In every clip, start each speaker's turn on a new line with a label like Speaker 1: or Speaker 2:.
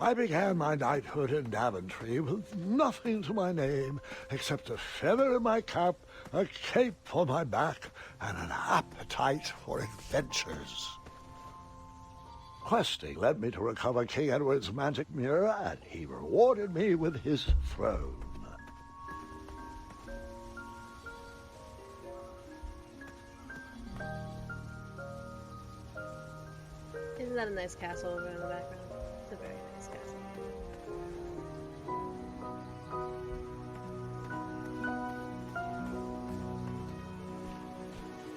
Speaker 1: I began my knighthood in Daventry with nothing to my name except a feather in my cap, a cape on my back, and an appetite for adventures. Questing led me to recover King Edward's magic mirror, and he rewarded me with his throne.
Speaker 2: Isn't that a nice castle over in the background? It's a very nice castle.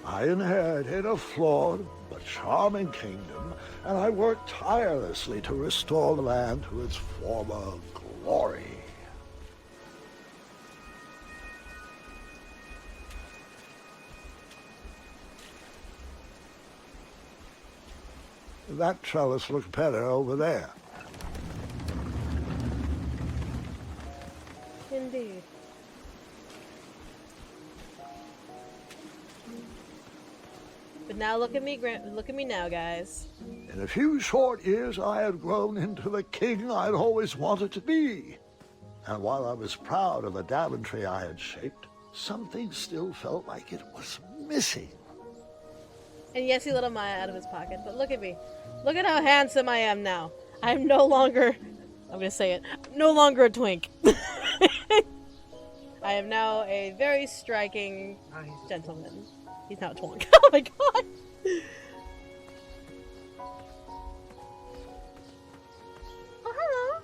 Speaker 1: I inherited a flawed but charming kingdom, and I worked tirelessly to restore the land to its former glory. That trellis looks better over there.
Speaker 2: Indeed. But now look at me, look at me now, guys.
Speaker 1: In a few short years, I had grown into the king I'd always wanted to be. And while I was proud of the Daventry I had shaped, something still felt like it was missing.
Speaker 2: And yes, he let a Maya out of his pocket, but look at me. Look at how handsome I am now. I'm no longer, I'm gonna say it, no longer a twink. I am now a very striking gentleman. He's not a twink. Oh my god! Oh, hello.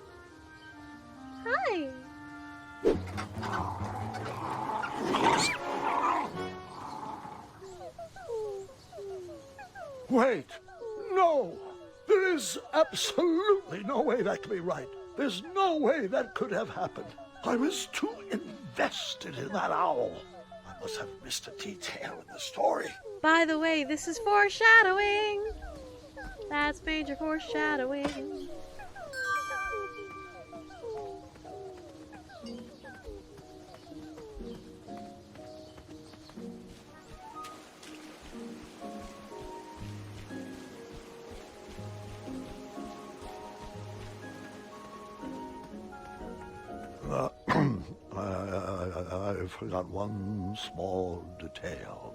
Speaker 2: Hi.
Speaker 1: Wait! No! There is absolutely no way that can be right. There's no way that could have happened. I was too invested in that owl. I must have missed a detail in the story.
Speaker 2: By the way, this is foreshadowing. That's major foreshadowing.
Speaker 1: I forgot one small detail.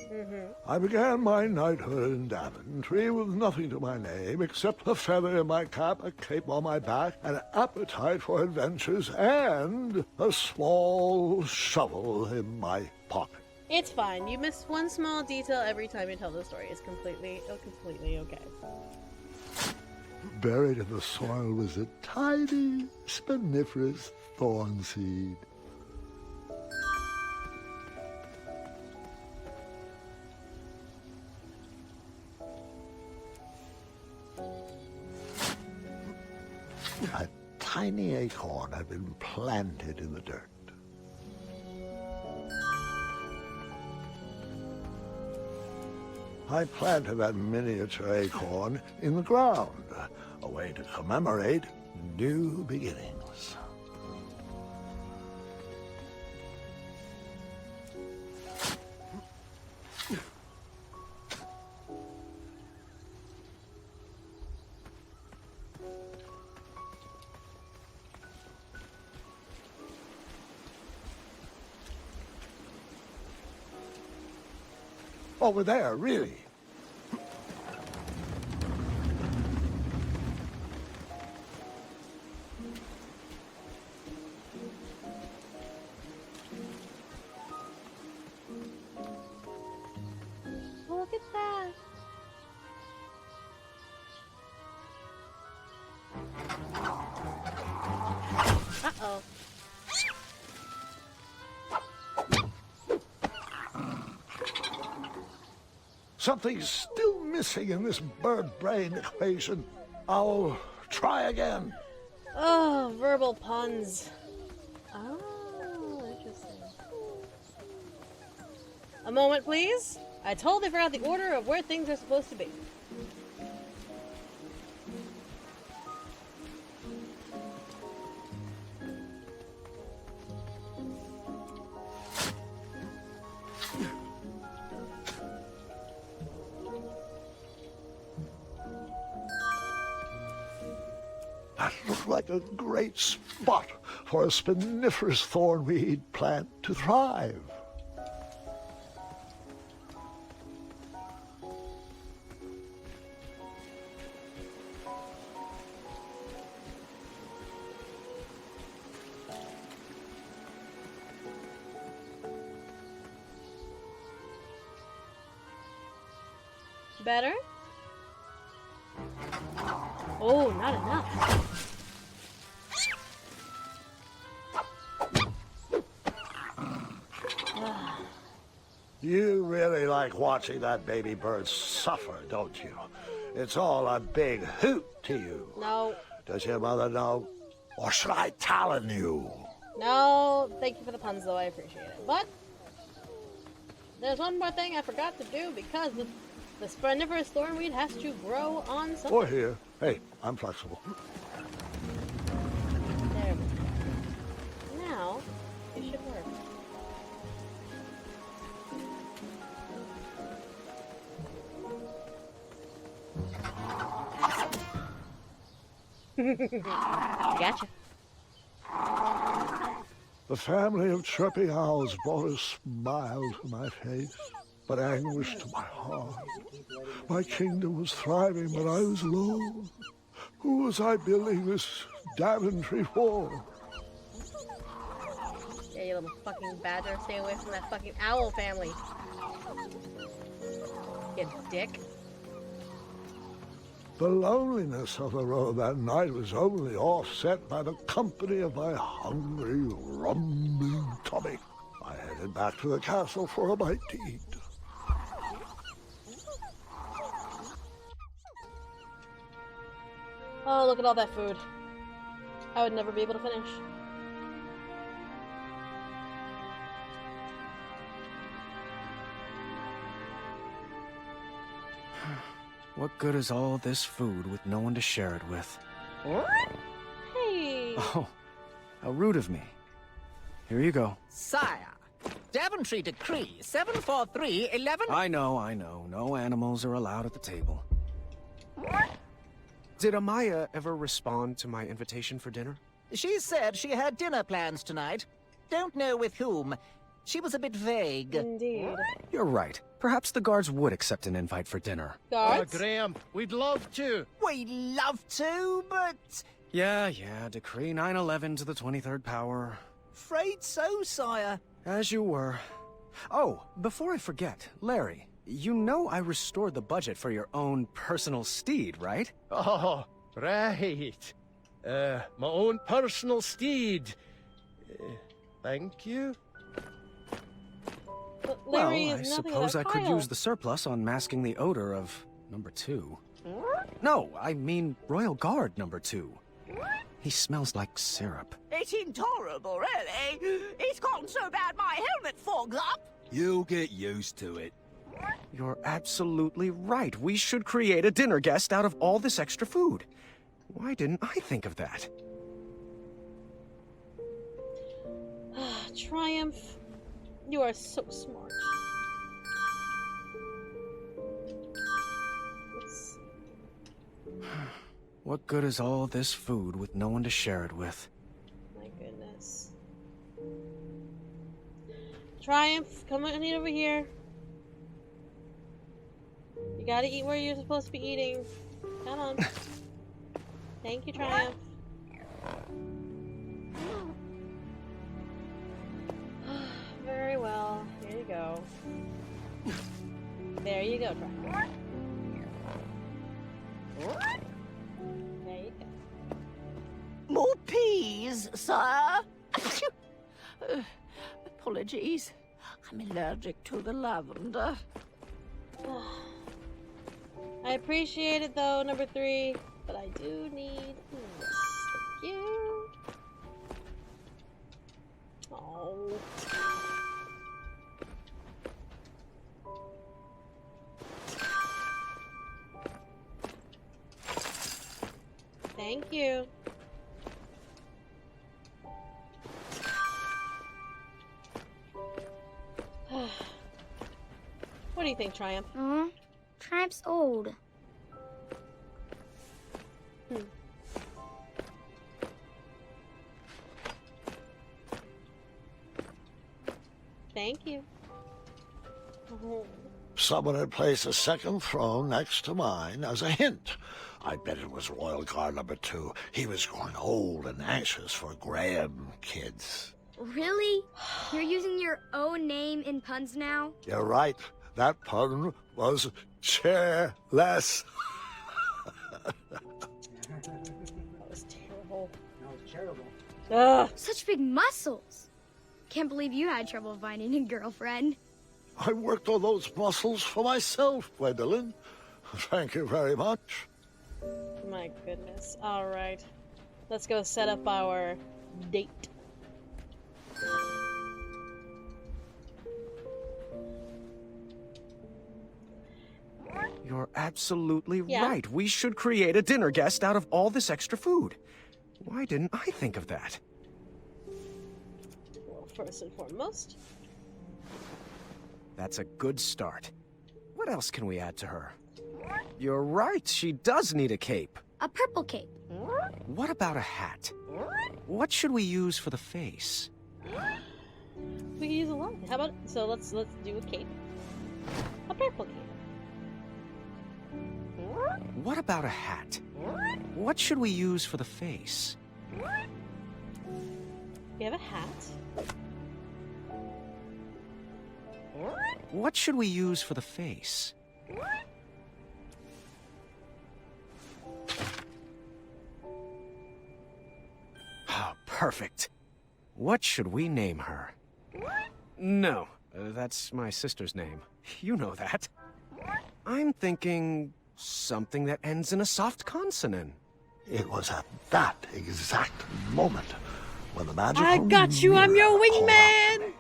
Speaker 1: I began my knighthood in Daventry with nothing to my name except a feather in my cap, a cape on my back, an appetite for adventures, and a small shovel in my pocket.
Speaker 2: It's fine. You miss one small detail every time you tell the story. It's completely okay.
Speaker 1: Buried in the soil was a tiny, spiniferous thorn seed. A tiny acorn had been planted in the dirt. I planted that miniature acorn in the ground, a way to commemorate new beginnings. Over there, really.
Speaker 2: Look at that. Uh-oh.
Speaker 1: Something's still missing in this bird-brain equation. I'll try again.
Speaker 2: Oh, verbal puns. Oh, interesting. A moment, please. I totally forgot the order of where things are supposed to be.
Speaker 1: At looked like a great spot for a spiniferous thornweed plant to thrive.
Speaker 2: Better? Oh, not enough.
Speaker 1: You really like watching that baby bird suffer, don't you? It's all a big hoot to you.
Speaker 2: No.
Speaker 1: Does your mother know? Or should I talon you?
Speaker 2: No, thank you for the puns, though. I appreciate it. But there's one more thing I forgot to do because the spiniferous thornweed has to grow on something.
Speaker 1: Or here. Hey, I'm flexible.
Speaker 2: There we go. Now, it should work. Gotcha.
Speaker 1: The family of chirping owls brought a smile to my face, but anguish to my heart. My kingdom was thriving, but I was alone. Who was I building this Daventry for?
Speaker 2: Yeah, you little fucking badger. Stay away from that fucking owl family. You dick.
Speaker 1: The loneliness of the road that night was only offset by the company of my hungry, rumbling tummy. I headed back to the castle for a bite to eat.
Speaker 2: Oh, look at all that food. I would never be able to finish.
Speaker 3: What good is all this food with no one to share it with?
Speaker 2: Hey!
Speaker 3: Oh, how rude of me. Here you go.
Speaker 4: Sire, Daventry Decree 74311.
Speaker 3: I know. No animals are allowed at the table.
Speaker 5: Did Amaya ever respond to my invitation for dinner?
Speaker 4: She said she had dinner plans tonight. Don't know with whom. She was a bit vague.
Speaker 2: Indeed.
Speaker 3: You're right. Perhaps the guards would accept an invite for dinner.
Speaker 2: Guards?
Speaker 6: Graham, we'd love to.
Speaker 4: We'd love to, but...
Speaker 3: Yeah, Decree 911 to the 23rd power.
Speaker 4: Afraid so, sire.
Speaker 3: As you were. Oh, before I forget, Larry, you know I restored the budget for your own personal steed, right?
Speaker 6: Oh, right. My own personal steed. Thank you.
Speaker 2: But
Speaker 3: Well,
Speaker 2: Larry
Speaker 3: I
Speaker 2: is nothing
Speaker 3: suppose I
Speaker 2: without
Speaker 3: could
Speaker 2: Kyle.
Speaker 3: use the surplus on masking the odor of number 2. No, I mean Royal Guard number 2. He smells like syrup.
Speaker 4: It's intolerable, really. It's gotten so bad my helmet fogs up.
Speaker 7: You'll get used to it.
Speaker 3: You're absolutely right. We should create a dinner guest out of all this extra food. Why didn't I think of that?
Speaker 2: Triumph. You are so smart. Let's...
Speaker 3: What good is all this food with no one to share it with?
Speaker 2: My goodness. Triumph, come on, eat over here. You gotta eat where you're supposed to be eating. Come on. Thank you, Triumph. Very well. Here you go. There you go, Triumph. There you go.
Speaker 4: More peas, sire. Apologies. I'm allergic to the lavender.
Speaker 2: I appreciate it though, number 3, but I do need this. Thank you. Oh. Thank you. What do you think, Triumph?
Speaker 8: Triumph's old.
Speaker 2: Thank you. Oh.
Speaker 1: Someone had placed a second throne next to mine as a hint. I bet it was Royal Guard number 2. He was growing old and anxious for Graham kids.
Speaker 8: Really? You're using your own name in puns now?
Speaker 1: You're right. That pun was chairless.
Speaker 2: That was terrible. Ugh.
Speaker 8: Such big muscles. Can't believe you had trouble finding a girlfriend.
Speaker 1: I worked on those muscles for myself, Gwendolyn. Thank you very much.
Speaker 2: My goodness. All right. Let's go set up our date.
Speaker 5: You're absolutely
Speaker 2: Yeah.
Speaker 5: right. We should create a dinner guest out of all this extra food. Why didn't I think of that?
Speaker 2: Well, first and foremost,
Speaker 5: That's a good start. What else can we add to her? You're right, she does need a cape.
Speaker 8: A purple cape.
Speaker 5: What about a hat? What should we use for the face?
Speaker 2: we can use a lot. How about let's do a cape. A purple cape.
Speaker 5: What about a hat? What should we use for the face?
Speaker 2: We have a hat.
Speaker 5: What should we use for the face? Oh, perfect. What should we name her? No, that's my sister's name. You know that. I'm thinking something that ends in a soft consonant.
Speaker 1: It was at that exact moment when the magical
Speaker 2: I got you. I'm your
Speaker 1: mirror called out.
Speaker 2: wingman.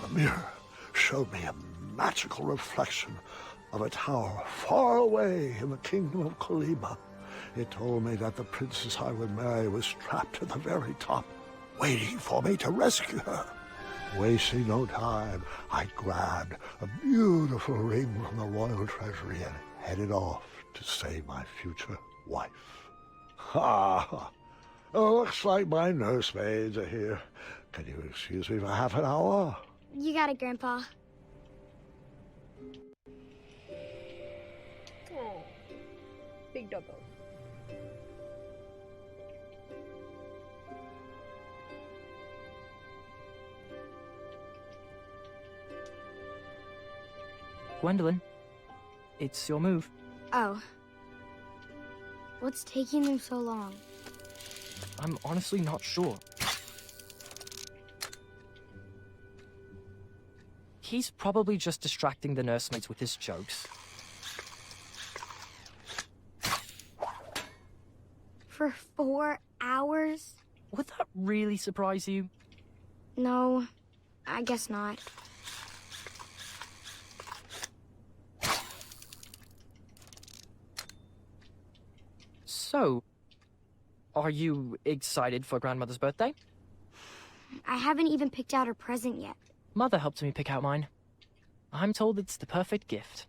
Speaker 1: The mirror showed me a magical reflection of a tower far away in the kingdom of Kolima. It told me that the princess I would marry was trapped at the very top, waiting for me to rescue her. Wasting no time, I grabbed a beautiful ring from the royal treasury and headed off to save my future wife. Ha! Oh, looks like my nursemaids are here. Can you excuse me for half an hour?
Speaker 8: You got it, Grandpa.
Speaker 2: Oh, big doggo.
Speaker 9: Gwendolyn, it's your move.
Speaker 8: Oh. What's taking them so long?
Speaker 9: I'm honestly not sure. He's probably just distracting the nursemaids with his jokes.
Speaker 8: For 4 hours?
Speaker 9: Would that really surprise you?
Speaker 8: No, I guess not.
Speaker 9: So, are you excited for Grandmother's birthday?
Speaker 8: I haven't even picked out her present yet.
Speaker 9: Mother helped me pick out mine. I'm told it's the perfect gift.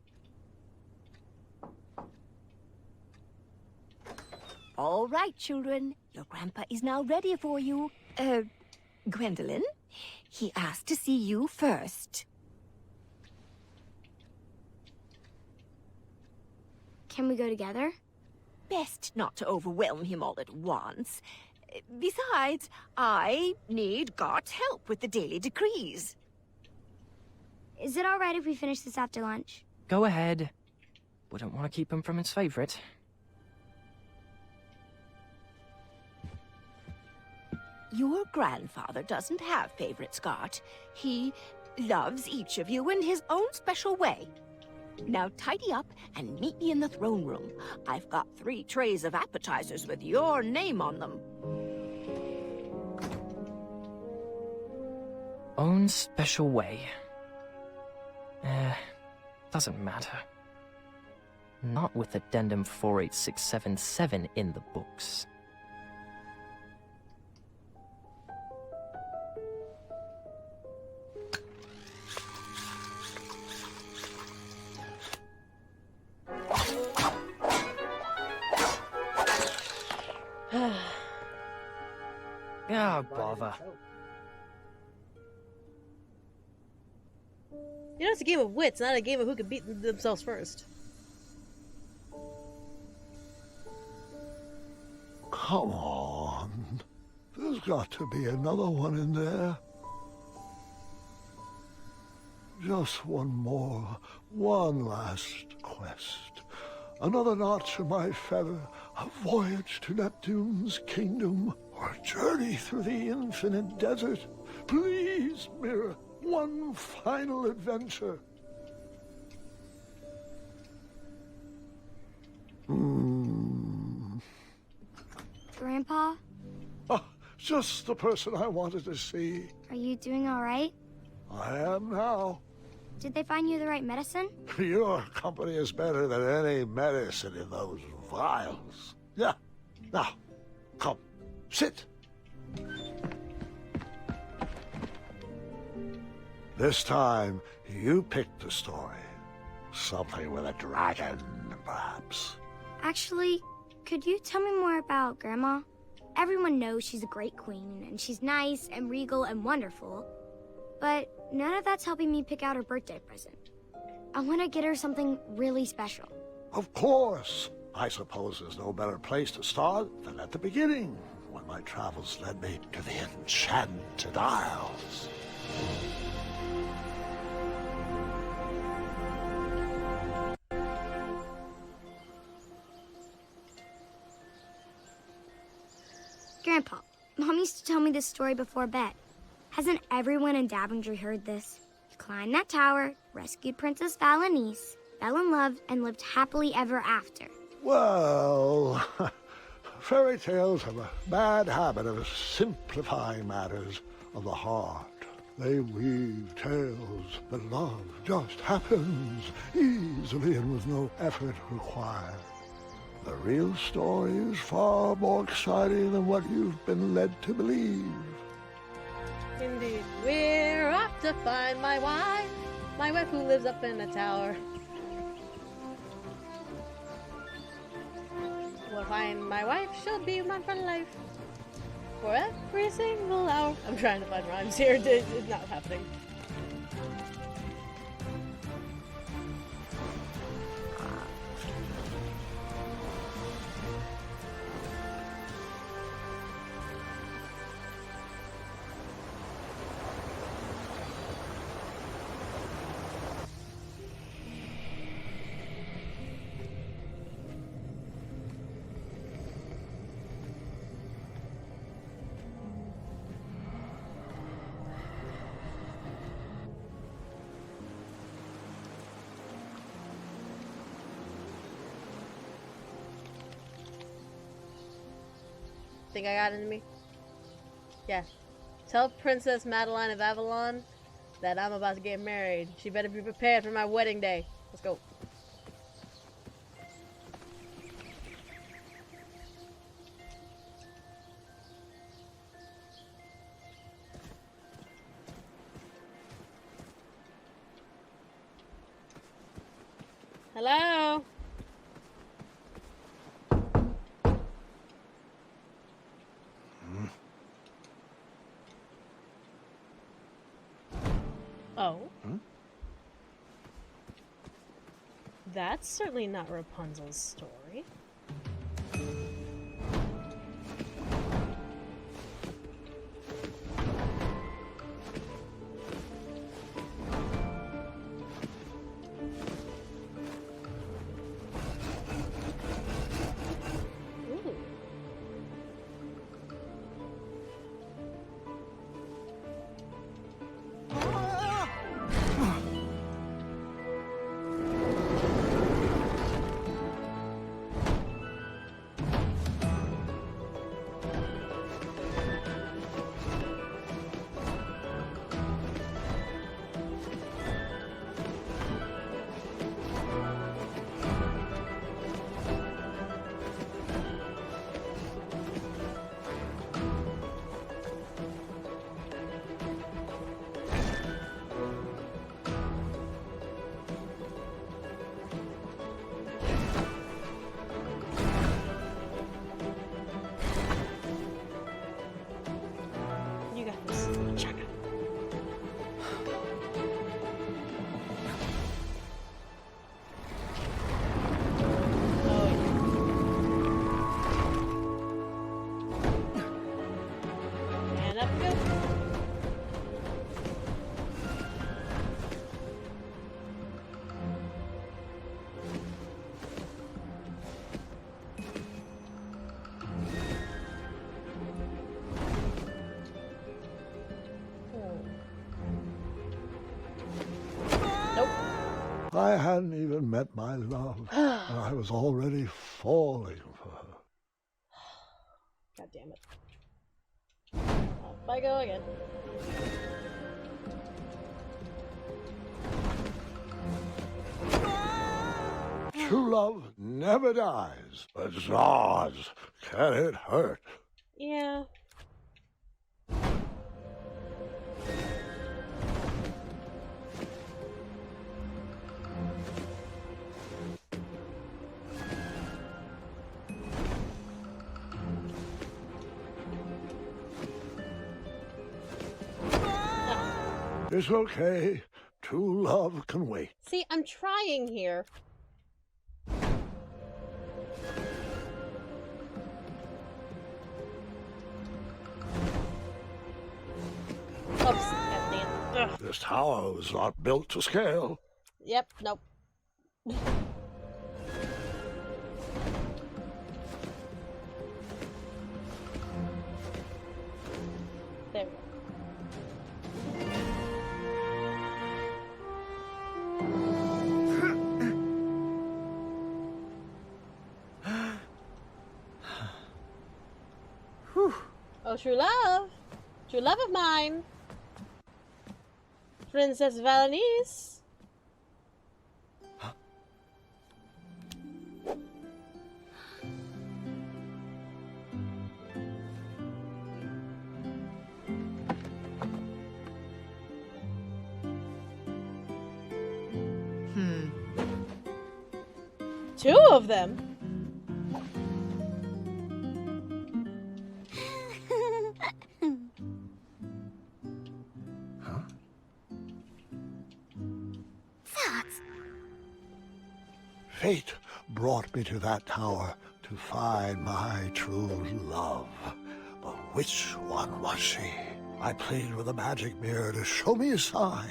Speaker 10: All right, children. Your grandpa is now ready for you. Gwendolyn, he asked to see you first.
Speaker 8: Can we go together?
Speaker 10: Best not to overwhelm him all at once. Besides, I need God's help with the daily decrees.
Speaker 8: Is it all right if we finish this after lunch?
Speaker 9: Go ahead. Wouldn't want to keep him from his favorite.
Speaker 10: Your grandfather doesn't have favorites, Scott. He loves each of you in his own special way. Now tidy up and meet me in the throne room. I've got 3 trays of appetizers with your name on them.
Speaker 9: Own special way. Doesn't matter. Not with Addendum 48677 in the books. Ah, bother.
Speaker 2: You know, it's a game of wits, not a game of who can beat themselves first.
Speaker 1: Come on. There's got to be another one in there. Just one more. One last quest. Another notch in my feather. A voyage to Neptune's kingdom. Or a journey through the infinite desert. Please, Mirror. One final adventure.
Speaker 8: Grandpa,
Speaker 1: Ah, just the person I wanted to see.
Speaker 8: are you doing all right?
Speaker 1: I am now.
Speaker 8: Did they find you the right medicine?
Speaker 1: Your company is better than any medicine in those vials. Yeah. Now, come, sit. This time, you picked the story. Something with a dragon, perhaps.
Speaker 8: Actually, could you tell me more about Grandma? Everyone knows she's a great queen, and she's nice and regal and wonderful. But none of that's helping me pick out her birthday present. I want to get her something really special.
Speaker 1: Of course. I suppose there's no better place to start than at the beginning, when my travels led me to the Enchanted Isles.
Speaker 8: Grandpa, Mom used to tell me this story before bed. Hasn't everyone in Daventry heard this? You climbed that tower, rescued Princess Valenice, fell in love, and lived happily ever after.
Speaker 1: Well, fairy tales have a bad habit of simplifying matters of the heart. They weave tales, but love just happens easily and with no effort required. The real story is far more exciting than what you've been led to believe.
Speaker 2: Indeed. We're off to find my wife who lives up in a tower. We'll find my wife, she'll be mine for life. For every single hour. I'm trying to find rhymes here, it's not happening. Think I got it in me? Yeah. Tell Princess Madeline of Avalon that I'm about to get married. She better be prepared for my wedding day. Let's go. Hello? Oh. That's certainly not Rapunzel's story. Ooh.
Speaker 1: I hadn't even met my love, and I was already falling for her.
Speaker 2: God damn it. Off I go again.
Speaker 1: True love never dies, but Zaz, can it hurt?
Speaker 2: Yeah.
Speaker 1: It's okay. True love can wait.
Speaker 2: See, I'm trying here. Oops, goddamn. Ugh.
Speaker 1: This tower was not built to scale.
Speaker 2: Yep, nope. There we go. Oh, true love of mine, Princess Valenice. Two of them.
Speaker 1: Fate brought me to that tower to find my true love. But which one was she? I played with a magic mirror to show me a sign.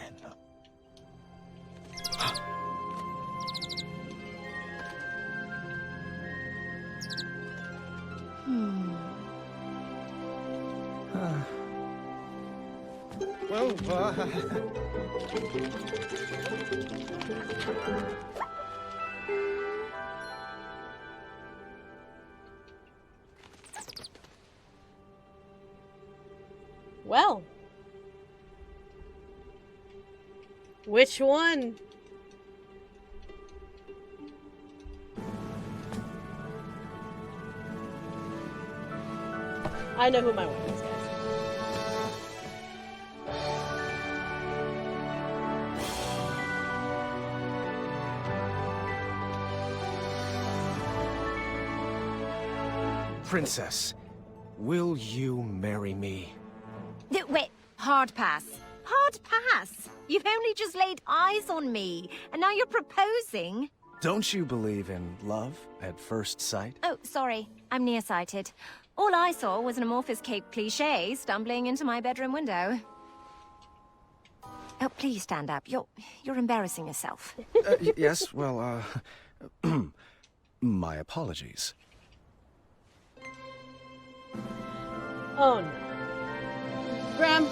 Speaker 5: Well,
Speaker 2: Well, which one? I know who my one is, guys.
Speaker 5: Princess, will you marry me?
Speaker 10: Wait, hard pass. Hard pass. You've only just laid eyes on me, and now you're proposing.
Speaker 3: Don't you believe in love at first sight?
Speaker 10: Oh, sorry. I'm nearsighted. All I saw was an amorphous cape cliché stumbling into my bedroom window. Oh, please stand up. You're embarrassing yourself.
Speaker 3: Yes, well, my apologies.
Speaker 2: Oh no. Graham.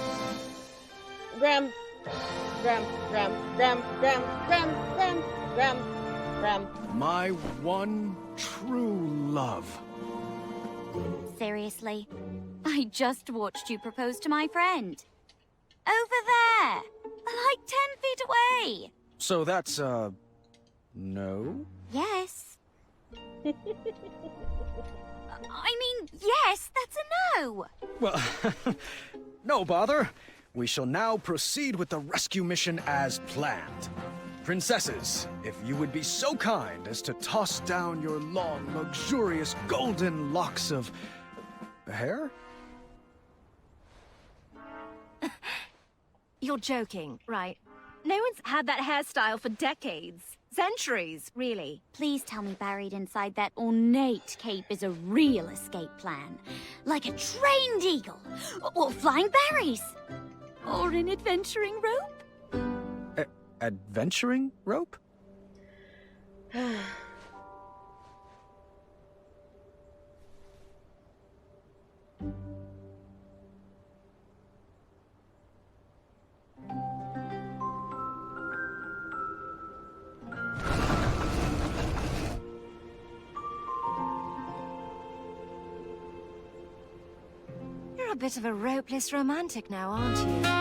Speaker 3: My one true love.
Speaker 8: Seriously? I just watched you propose to my friend. Over there! Like 10 feet away!
Speaker 3: So that's, no?
Speaker 8: Yes. I mean, yes, that's a no!
Speaker 3: Well, no bother. We shall now proceed with the rescue mission as planned. Princesses, if you would be so kind as to toss down your long, luxurious golden locks of hair?
Speaker 10: You're joking, right? No one's had that hairstyle for decades. Centuries, really.
Speaker 8: Please tell me buried inside that ornate cape is a real escape plan. Like a trained eagle, or flying berries, or an adventuring rope.
Speaker 3: Adventuring rope?
Speaker 11: bit of a ropeless romantic now, aren't you?